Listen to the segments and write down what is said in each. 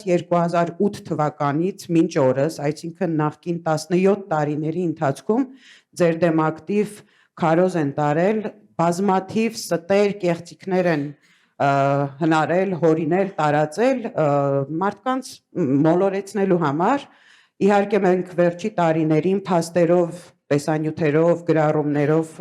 2008 թվականից մինչ օրս, այսինքն նախկին 17 տարիների ընթացքում ձեր դեմ ակտիվ քարոզ են տարել, բազմաթիվ ստեր, կեղծիքներ են հնարել, հորինել, տարածել մարդկանց մոլորեցնելու համար։ Իհարկե մենք վերջի տարիներին փաստերով, տեսանյութերով, գրառումներով,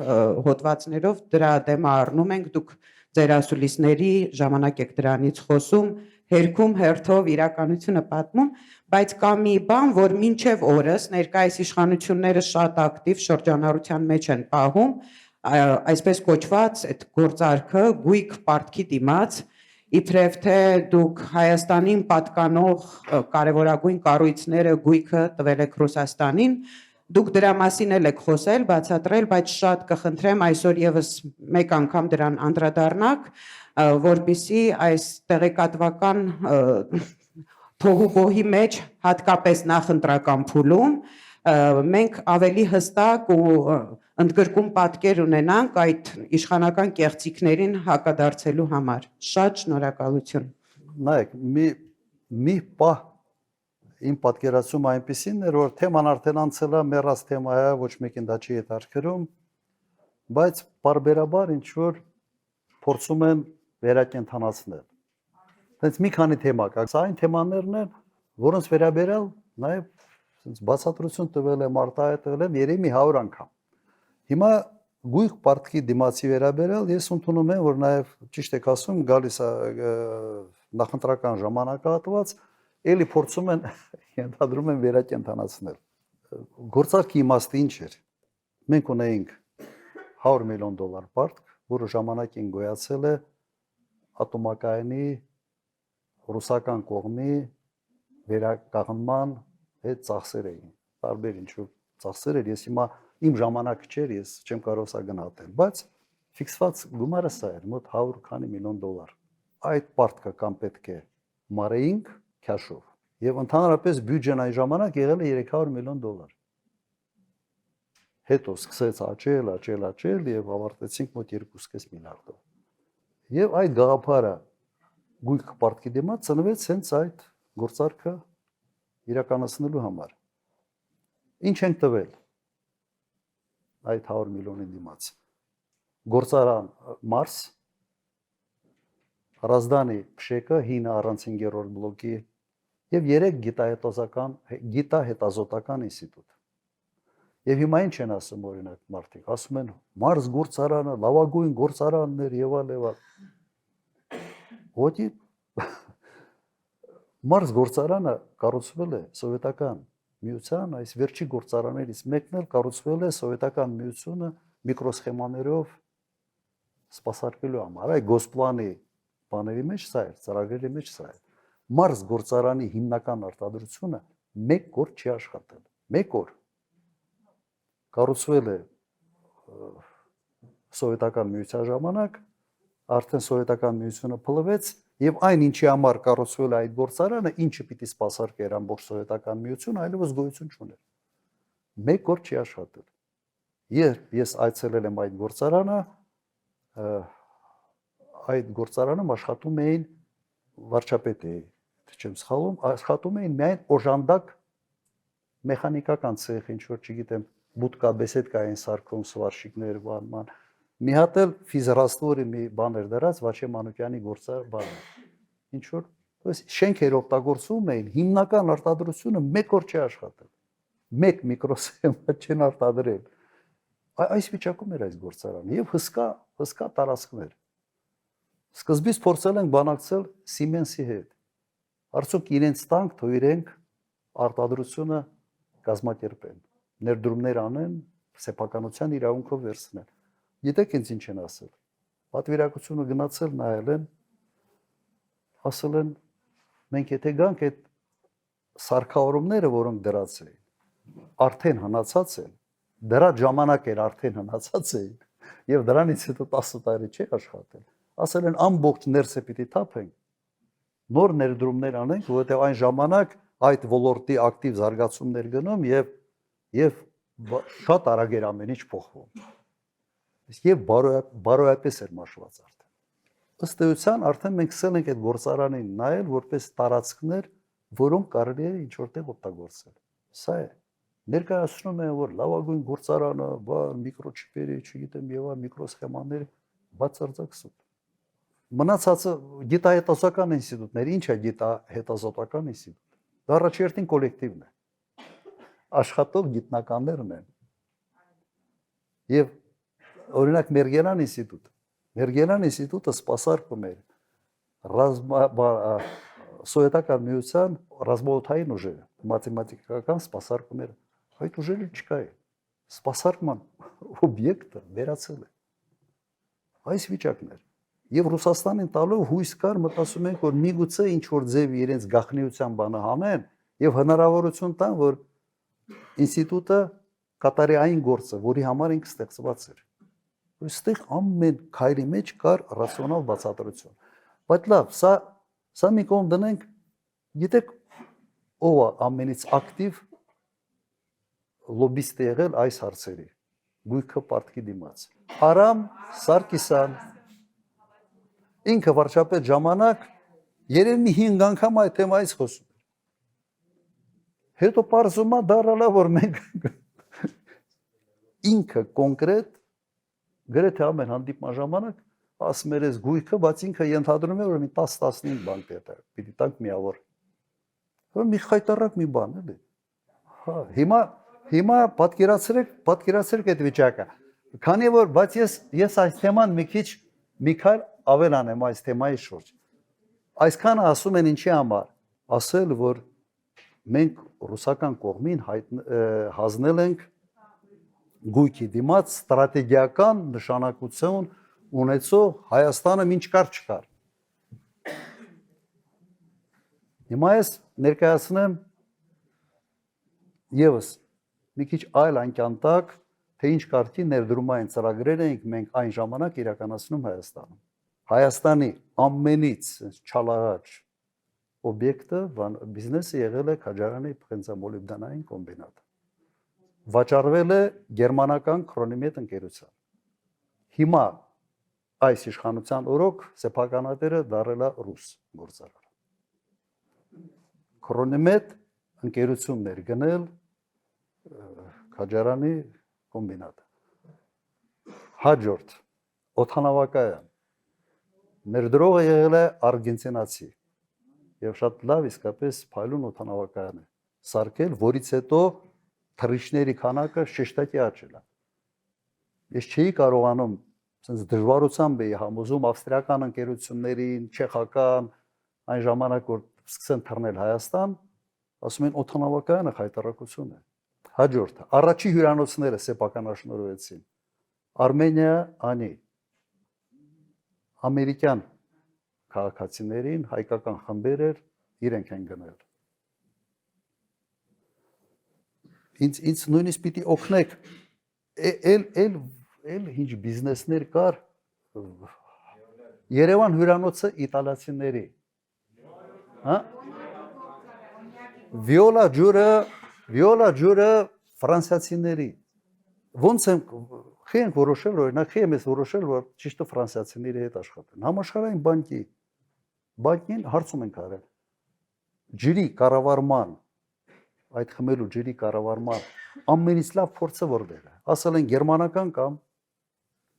հոդվածներով դրա դեմը առնում ենք, դուք ձեր ասուլիսների ժամանակ եք դրանից խոսում, հերքում հերթով իրականությունը պատմում, բայց կա մի բան, որ մինչև օրս ներկայիս իշխանությունները շատ ակտիվ շրջանառության մեջ են պահում, այսպես կոչված այդ գործարքը գույք պարտքի դիմաց, իբրև թե դուք Հայաստանին պատկանող կարևորագույն կառույցները գույքը տվել եք Ռուսաստանին, դուք դրա մասին էլ եք խոսել, բացատրել, բայց շատ կխնդրեմ այսօր եւս մեկ անգամ դրան անդրադառնաք, որպեսզի այս տեղեկատվական փողուկոհի մեջ, հատկապես նախընտրական փուլում, մենք ավելի հստակ ու ընդգրկուն պատկեր ունենանք այդ իշխանական կեղծիքներին հակադարձելու համար։ Շատ շնորհակալություն։ Նայեք, մի պահ իմ պատկերացումը այնպեսին էր, որ թեման արդեն անցել է, մեռած թեմա է, ոչ մեկին դա չի հետաքրքրում, բայց բարբերաբար ինչ որ փորձում են վերակենդանացնել։ Հենց մի քանի թեմա կա, սա այն թեմաներն են, որոնց վերաբերյալ նաև բացատրություն տվել եմ, արտահայտվել եմ երևի 100 անգամ։ Հիմա գույք պարտքի դիմացի վերաբերյալ ես ընդունում եմ, որ նաև ճիշտ եք ասում, գալիս է նախընտրական ժամանակահատված, էլի փորձում են ենթադրում են վերակենդանացնել։ Գործարքի իմաստը ինչ էր։ Մենք ունեինք $100 միլիոն պարտք, որը ժամանակին գոյացել է ատոմակայանի ռուսական կողմի վերականգնման հետ ծախսեր էին։ Տարբեր ինչ-որ ծախսեր էր, ես հիմա իմ ժամանակը չէր, ես չեմ կարող սա գնահատել, բայց ֆիքսված գումարը սա էր, մոտ 100 քանի միլիոն $։ Այդ պարտքը կամ պետք է մարեինք քաշով, եւ ընդհանրապես բյուջեն այն ժամանակ եղել է $300 միլիոն։ Հետո սկսեց աճել եւ ավարտեցինք մոտ 2.5 միլիարդով։ Եվ այդ գաղափարը գույք պարտքի դիմաց ծնվեց հենց այդ գործարքը իրականացնելու համար։ Ինչ ենք տվել այդ 100 միլիոնի դիմաց։ Գործարան Մարս, Ռազդանի Փշեկը, հինը առանցին գերորդ բլոկի եւ 3 գիտահետազոտական ինստիտուտ։ Եվ հիմա ինչ են ասում օրինակ մարդիկ, ասում են Մարս գործարանը լավագույն գործարանն էր եւ այլ։ Ոդի Մարս գործարանը կառուցվել է սովետական միության, այս վերջի գործարաններից մեկն էլ կառուցվել է սովետական միությունը միկրոսխեմաներով սպասարկելու համար։ Այ գոսպլանի բաների մեջ սա է, ծրագրերի մեջ սա է։ Մարս գործարանի հիմնական արտադրությունը 1 օր չի աշխատել։ 1 օր կառուցվել է սովետական միության ժամանակ, արդեն սովետական միությունը փլվեց եւ այն ինչի համար կառուցվել է այդ գործարանը, ինչը պիտի սպասարկեր ամբողջ սովետական միությունը, այլևս գոյություն չուներ։ 1 օր չի աշխատել։ Երբ ես այցելել եմ այդ գործարանում աշխատում էին վարչապետի, չեմ սխալվում, աշխատում էին միայն օժանդակ մեխանիկական ցեխ, ինչ որ չգիտեմ, բուտկա, բեսեդկային սարքում սվարշիկներ բանման։ Մի հատ էլ ֆիզրաստորի մի բան էր դրած Վաչե Մանուկյանի գործար բանը։ Ինչ որ, շենքեր օգտագործում էին, հիմնական արտադրությունը 1 օր չի աշխատել։ 1 միկրոսխեմա չեն արտադրել։ Այս վիճակում էր այս գործարանը եւ հսկա տարածքներ։ Սկզբից փորձել ենք բանակցել Siemens-ի հետ։ Արդյոք իրենց տանք, թող իրենք արտադրությունը կազմակերպեն, ներդրումներ անեն, սեփականության իրավունքով վերցնեն։ Գիտեք ինձ ինչ են ասել։ Պատվիրակությունը գնացել նայել են, ասել են մենք եթե գանք այդ սարքավորումները, որոնք դրած էին, արդեն հնացած են, դրա ժամանակ էր արդեն հնացած էին, եւ դրանից հետո 10 տարի չի աշխատել։ Ասել են ամբողջ ներսը պիտի թափենք, նոր ներդրումներ անենք, որովհետեւ այն ժամանակ այդ ոլորտի ակտիվ զարգացումներ գնում եւ շատ արագ էր ամեն ինչ փոխվում։ Եվ բարոյապես էր մաշված արդեն։ Ըստ էության արդեն մենք սկսել ենք այդ գործարանին նայել որպես տարածքներ, որոնք կարելի է ինչ որտեղ օգտագործել։ Սա է։ Ներկայացնում են, որ լավագույն գործարանը, բան, միկրոչիպերի, չգիտեմ, եւ այլ միկրոսխեմաներ բացարձակ սուտ։ Մնացածը գիտահետազոտական ինստիտուտներ, ինչ է գիտահետազոտական ինստիտուտ։ Դա առաջերտին կոլեկտիվն է։ Աշխատող գիտնականներն են։ Եվ օրինակ Մերգելան ինստիտուտը սպասարկում էր սովետական միության ռազմաօդային ուժերը, մաթեմատիկական սպասարկում էր, այդ ուժերը չկա է, սպասարկման օբյեկտը վերացել է, այս վիճակն էր, և Ռուսաստանին տալով հույս կար, մտածում ենք, որ միգուցե ինչ-որ ձև իրենց գաղտնիության բանը հանեն և հնարավորություն տան, որ ինստիտուտը կատարի այն գործը, որի համար ինքը ստեղծված էր, այստեղ ամեն քայլի մեջ կար ռացիոնալ բացատրություն, բայց լավ, սա մի կողմ դնենք, գիտեք, ով է ամենից ակտիվ լոբիստ է եղել այս հարցերի, գույքը պարտքի դիմաց, Արամ Սարգսյան, ինքը վարչապետ ժամանակ երևի 5 անգամ այդ թեմայից խոսում էր, հետո պարզում է դառնալա, որ մենք ինքը կոնկրետ գրեթե ամեն հանդիպման ժամանակ ասում էր այս գույքը, բայց ինքը ենթադրում է, որ մի 10-15 բան պիտի տանք միավոր։ Որ մի խայտարակ մի բան էլի։ Հա, հիմա պատկերացրեք այդ վիճակը։ Քանի որ, բայց ես այս թեման մի քիչ ավելանեմ այս թեմայի շուրջ։ Այսքանը ասում են ինչի համար, ասել, որ մենք ռուսական կողմին հանձնել ենք գույքի դիմաց ստրատեգիական նշանակություն ունեցող Հայաստանը ինչ կար չկար։ Հիմա ես ներկայացնեմ ևս մի քիչ այլ անկյան տակ, թե ինչ կարգի ներդրումային ծրագրեր ենք մենք այն ժամանակ իրականացնում Հայաստանում։ Հայաստանի ամենից չալաղաջ օբյեկտը բիզնեսը եղել է Քաջարանի փխենցամոլիբդենային կոմբինատը։ Վաճառվել է գերմանական Քրոնիմետ ընկերության։ Հիմա այս իշխանության օրոք սեփականատերը դարձել է ռուս գործարար։ Քրոնիմետ ընկերություններ գնել Քաջարանի կոմբինատը։ Հաջորդ օդանավակայան ներդրողը եղել է արգենտինացի եւ շատ լավ իսկապես փայլուն օդանավակայան է սարքել, որից հետո թռիչքների քանակը շեշտակի աճել է։ Ես չէի կարողանում sense դժվարությամբ էի համոզում ավստրիական ընկերություններին, չեխական, այն ժամանակ որ սկսեն թռնել Հայաստան, ասում են օդանավակայանը խայտարակություն է։ Հաջորդը առաջի հյուրանոցները սեփականաշնորհվեցին։ Արմենիա անի ամերիկյան քաղաքացիներին հայկական խմբեր էր, իրենք են գնել։ Ինձ նույնիսկ պիտի օգնեք, էլ ինչ բիզնեսներ կար, Երևան հյուրանոցը իտալացիների, Վիոլա ջուրը ֆրանսիացիների, ոնց ենք որոշել, օրինակ խի եմ ես որոշել, որ ճիշտը ֆրանսիացիների հետ աշխատեն, համաշխարհային բանկին հարցում ենք արել, ջրի կառավարման, այդ խմելու ջրի կառավարման ամենից լավ փորձը որտեղ է, ասել են գերմանական կամ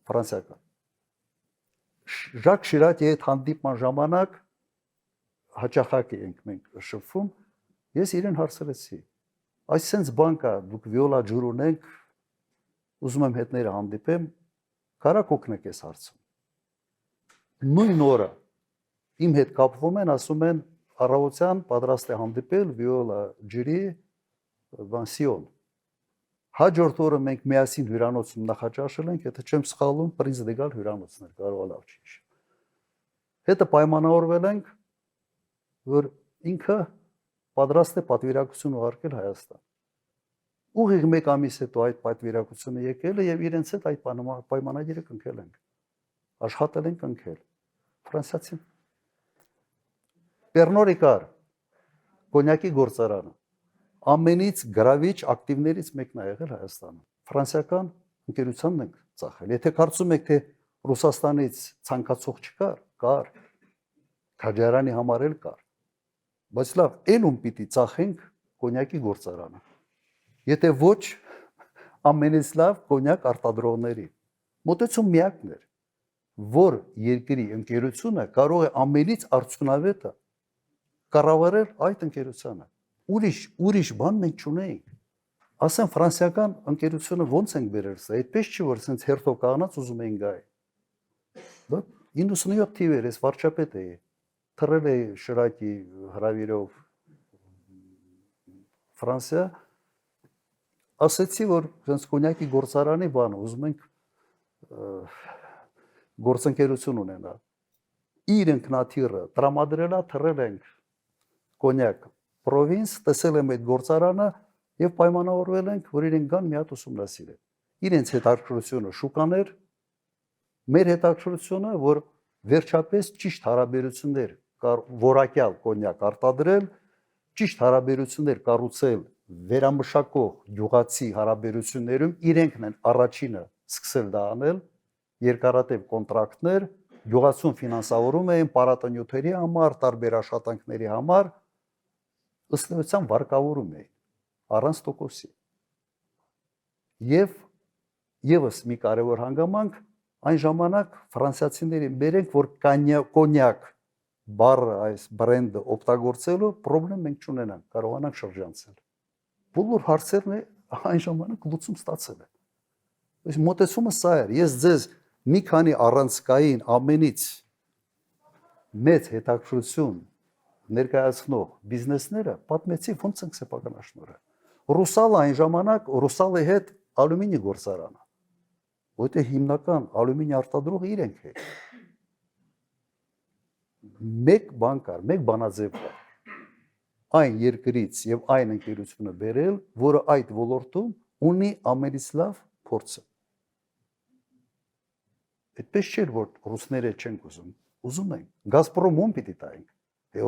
ֆրանսիական։ Ժակ Շիրակի հետ հանդիպման ժամանակ հաճախակի ենք մենք շփվում, ես իրեն հարցրեցի, այսպես բան կա, դուք վիոլա ջուր ունենք, ուզում եմ հետները հանդիպեմ, կարա՞ք օգնեք այս հարցում։ Նույն օրը իմ հետ կապվում են, ասում են առավոտյան պատրաստ է հանդիպել վիոլա ջրի Սիոն։ Հաջորդ օրը մենք միասին հյուրանոցում նախաճաշել ենք, եթե չեմ սխալվում, Պրինց դե Գալ հյուրանոցն էր, կարող է լավ չի։ Հետը պայմանավորվել ենք, որ ինքը պատրաստ է պատվիրակություն ուղարկել Հայաստան։ Ուղիղ մեկ ամիս հետո այդ պատվիրակությունը եկել է եւ իրենց հետ այդ պայմանագիրը կնքել ենք։ Աշխատել ենք կնքել։ Ֆրանսիացին Պերնորի կար կոնյակի գործարանը ամենից գրավիչ ակտիվներից մեկն է եղել Հայաստանում։ Ֆրանսիական ընկերությանն ենք ծախել։ Եթե կարծում եք թե Ռուսաստանից ցանկացող չկար, կար։ Քաջարյանի համար էլ կար։ Բայց լավ, ելում պիտի ծախենք կոնյակի գործարանը։ Եթե ոչ, ամենից լավ կոնյակ արտադրողների։ Մոտեցում միակն էր, որ երկրի ընկերությունը կարող է ամենից արդյունավետը կառավարել այդ ընկերությանը։ Ուրիշ բան մենք չունեինք։ Ասեն ֆրանսիական ընկերությունը ո՞նց ենք բերել սա, այդպես չի որ sense հերթով կանգնած ուզում էին գայ։ Դա 97 թիվեր էս վարչապետ էի, թռել էի Շիրակի հրավիրով Ֆրանսիա, ասեցի որ sense կոնյակի գործարանի բան ուզում ենք գործընկերություն ունենալ։ Իր ինքնաթիռը տրամադրելա թռել ենք կոնյակ պրովինս, տեսել եմ այդ գործարանը եւ պայմանավորվել ենք, որ իրենք գան մի հատ ուսումնասիրեն։ Իրենց հետաքրքրությունը շուկաներ, մեր հետաքրքրությունը, որ վերջապես ճիշտ հարաբերություններ որակյալ կոնյակ արտադրել, ճիշտ հարաբերություններ կառուցել վերամշակող գյուղացի հարաբերություններում իրենքն են առաջինը սկսել դա անել, երկարատև կոնտրակտներ, գյուղացուն ֆինանսավորում էին պարատանյութերի համար, տարբեր աշխատանքների համար, ըստ էության վարկավորում էին առանց տոկոսի։ Եվ եւս մի կարևոր հանգամանք այն ժամանակ ֆրանսիացիներին բերենք, որ կոնյակ բառը այս բրենդը օգտագործելու խնդրեմ մենք չունենանք, կարողանանք շրջանցել։ Բոլոր հարցերն այն ժամանակ լուծում ստացել են։ Այս մոտեցումը սա էր։ Ես ձեզ մի քանի առանցքային ամենից մեծ հետաքրքրություն ներկայացնող բիզնեսները պատմեցի ոնց ենք սեփականաշնորհել։ Ռուսալը այն ժամանակ Ռուսալի հետ ալյումինի գործարանը, որտեղ հիմնական ալյումինի արտադրողը իրենք են։ Մեկ բան կար, մեկ բանաձև կար։ Այն երկրից եւ այն ընկերությունը բերել, որը այդ ոլորտում ունի ամենից լավ փորձը։ Այդպես չէր, որ ռուսները չենք ուզում, ուզում են։ Գազպրոմում պիտի տայինք։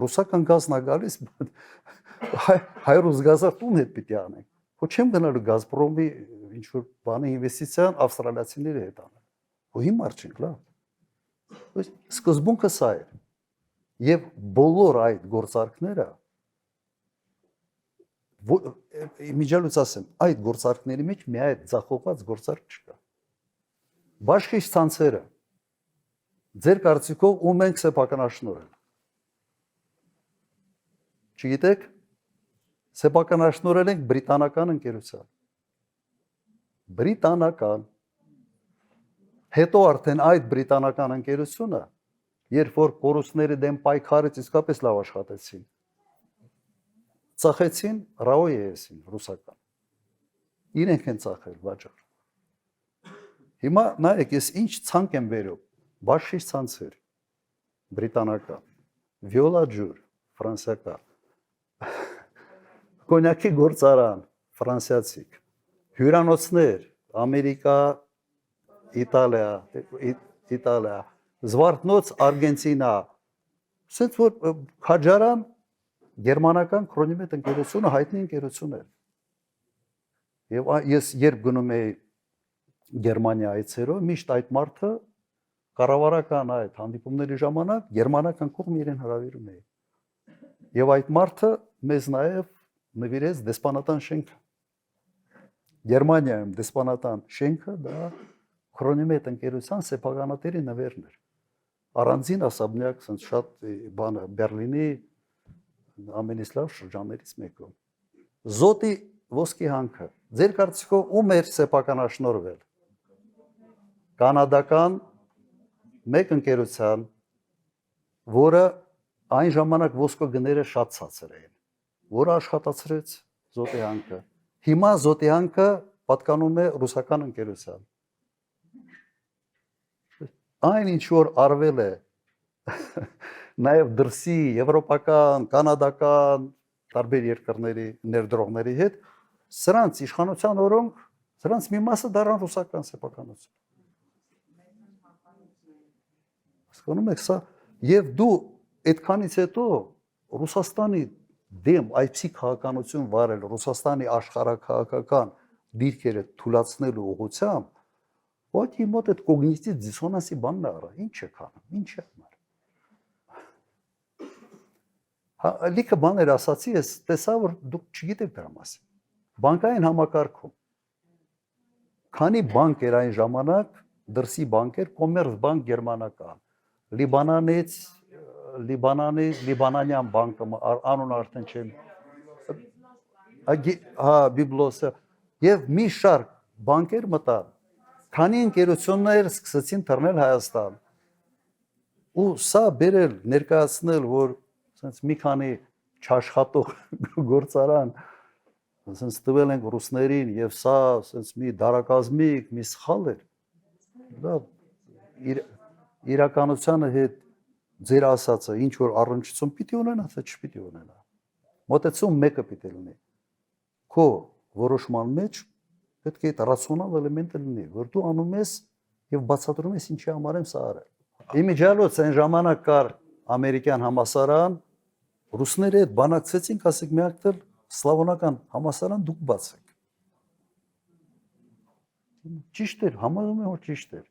Ռուսական գազն է գալիս, հայրուս գազը տուն հետ պիտի անենք։ Ոչ չեմ գնալու Գազպրոմի ինչ որ բանի ինվեստիցիան ավստրալիացիների հետ անել։ Ու հիմա չենք լավ։ Սկզբունքը սա է։ Եվ բոլոր այդ գործարքները միջալուց ասեմ, այդ գործարքների մեջ մի այդ ձախողված գործարք չկա։ Բաշխիչ ցանցերը ձեր կարծիքով ում ենք սեփականաշնորհել։ Չգիտեք, սեփականաշնորհել ենք բրիտանական ընկերության։ Բրիտանական։ Հետո արդեն այդ բրիտանական ընկերությունը, երբ որ կորուստների դեմ պայքարեց, իսկապես լավ աշխատեցին։ Ծախեցին Ռաոյեսին ռուսական։ Իրենք են ծախել վաճառ։ Հիմա նայեք, ես ինչ ցանկ եմ վերում, բաշխիչ ցանցեր, բրիտանական, վիոլա ջուր, ֆրանսիական, կոնյակի գործարան, ֆրանսիացիք, հյուրանոցներ, Ամերիկա, Իտալիա, Զվարթնոց, Արգենտինա, ասենց որ քաջարան գերմանական քրոնիմետ ընկերությունը հայտնի ընկերություն էր։ Եվ ես երբ գնում էի Գերմանիա այցերով, միշտ այդ մարդը կառավարական այդ հանդիպումների ժամանակ գերմանական կողմ իրեն հրավիրում էի։ Եվ այդ մարդը մեզ նաև նվիրեց դեսպանատան շենքը։ Գերմանիայում դեսպանատան շենքը դա քրոնիմետ ընկերության սեփականատերի նվերն էր։ Առանձին ասաբնյակ, ասենց շատ բանը Բերլինի ամենից լավ շրջաններից մեկում։ Զոտի ոսկի հանքը։ Ձեր կարծիքով ում էր սեփականաշնորհվել։ Կանադական մեկ ընկերության, որը այն ժամանակ ոսկու գները շատ ցածր էին, որը աշխատացրեց Զոտի հանքը։ Հիմա Զոտի հանքը պատկանում է ռուսական ընկերության։ Այն ինչ որ արվել է նաև դրսի եվրոպական, կանադական տարբեր երկրների ներդրողների հետ, սրանց իշխանության օրոք, սրանց մի մասը դառան ռուսական սեփականություն։ Հասկանում եք սա, եւ դու այդքանից հետո Ռուսաստանի դեմ այդպիսի քաղաքականություն վարել, Ռուսաստանի աշխարհաքաղաքական դիրքերը թույլատնելու ուղղությամբ, ոքի մոտ այդ կոգնիտիվ դիսոնանսի բանն արա, ինչ է քանում, ինչ է համար։ Լիքը բաներ ասացի, ես տեսա որ դուք չգիտեք դրա մասին։ Բանկային համակարգում քանի բանկ էր այն ժամանակ, դրսի բանկեր, Կոմերցբանկ գերմանական, Լիբանանյան բանկը անուն արդեն չեմ։ Հա, Բիբլոսը եւ մի շարք բանկեր մտան։ Քանի ընկերություններ սկսեցին թռնել Հայաստան։ Ու սա բերել ներկայացնել, որ ասենց մի քանի չաշխատող գործարան ասենց տվել ենք ռուսներին եւ սա ասենց մի դարակազմիկ, մի սխալ էր։ Դա իրականությանը հետ ձեր ասածը ինչ որ առնչություն պիտի ունենա, թե չպիտի ունենա։ Մոտեցում մեկը պիտի լինի։ Քո որոշման մեջ պետք է այդ ռացիոնալ էլեմենտը լինի, որ դու անում ես եւ բացատրում ես ինչի համար եմ սա արել։ Իմիջիալոց այն ժամանակ կար ամերիկյան համասարան, ռուսները այդ բանակցեցին, ասեք մի հատ սլավոնական համասարան դուք բացեք։ Ճիշտ էր, համարում եմ որ ճիշտ էր։